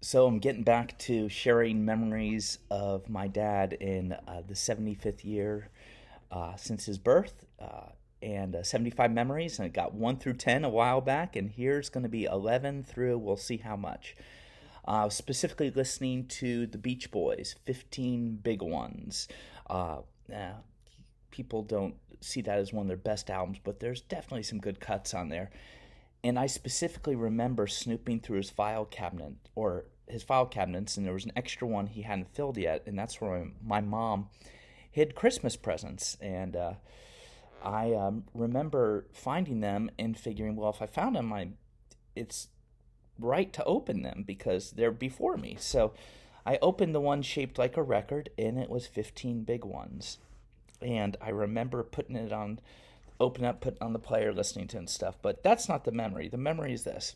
So I'm getting back to sharing memories of my dad in the 75th year since his birth, and 75 memories. And I got 1 through 10 a while back, and here's going to be 11 through. We'll see how much. Specifically listening to the Beach Boys, 15 Big Ones. Now, people don't see that as one of their best albums, but there's definitely some good cuts on there. And I specifically remember snooping through his file cabinets, and there was an extra one he hadn't filled yet, and that's where my mom hid Christmas presents. And I remember finding them and figuring, well, if I found them, it's right to open them because they're before me. So I opened the one shaped like a record, and it was 15 Big Ones. And I remember putting it on, open up, put on the player, listening to it and stuff. But that's not the memory. The memory is this.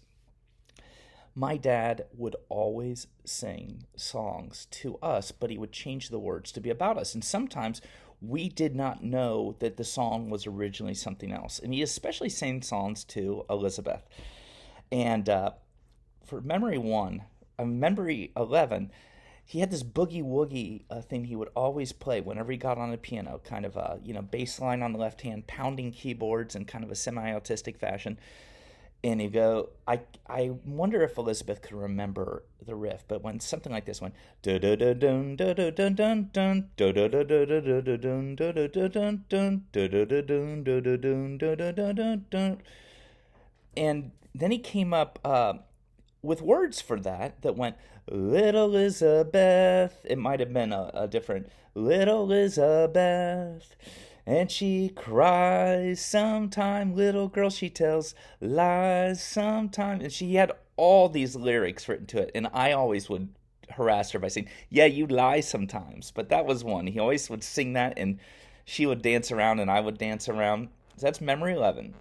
My dad would always sing songs to us, but he would change the words to be about us. And sometimes we did not know that the song was originally something else. And he especially sang songs to Elizabeth. And for memory 1, memory 11, he had this boogie woogie thing he would always play whenever he got on the piano, kind of a bass line on the left hand, pounding keyboards in kind of a semi-autistic fashion. And you go, I wonder if Elizabeth could remember the riff, but when something like this went, da da da dun da da dun dun dun da da da da da da da dun da da da dun dun da da da dun da da dun da da da dun dun, and then he came up with words for that went, Little Elizabeth. It might have been a different Little Elizabeth. And she cries sometime, little girl, she tells lies sometime. And she had all these lyrics written to it. And I always would harass her by saying, yeah, you lie sometimes. But that was one. He always would sing that, and she would dance around, and I would dance around. So that's memory 11.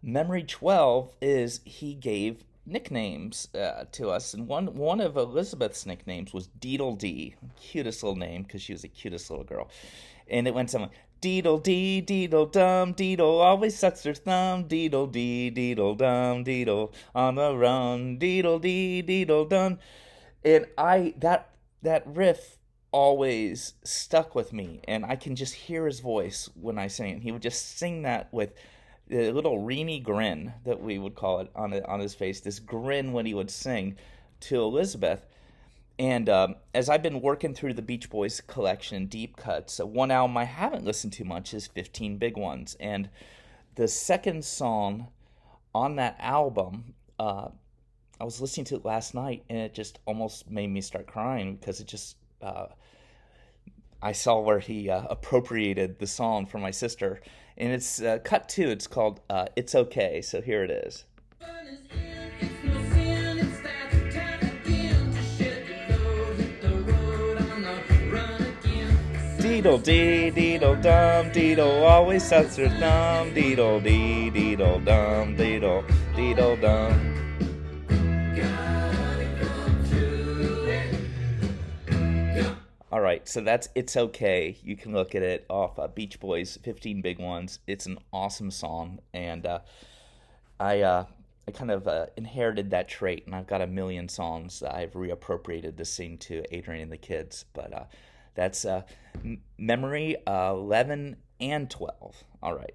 Memory 12 is he gave nicknames to us, and one of Elizabeth's nicknames was Deedle Dee, cutest little name because she was the cutest little girl, and it went something Deedle Dee, Deedle Dum, Deedle always sucks her thumb, Deedle Dee, Deedle Dum, Deedle on the run, Deedle Dee, Deedle Dum, and that riff always stuck with me, and I can just hear his voice when I sing it. He would just sing that with the little reamy grin that we would call it on his face, this grin when he would sing to Elizabeth. And as I've been working through the Beach Boys collection, deep cuts, one album I haven't listened to much is 15 Big Ones. And the second song on that album, I was listening to it last night, and it just almost made me start crying because it just I saw where he appropriated the song for my sister, and it's cut 2. It's called "It's Okay." So here it is. Deedle dee, deedle dum, deedle always sucks her thumb, deedle dee, deedle dum, deedle, deedle dum. All right, so that's It's Okay. You can look at it off Beach Boys, 15 Big Ones. It's an awesome song, and I kind of inherited that trait, and I've got a million songs that I've reappropriated to sing to Adrian and the kids. But that's memory 11 and 12. All right.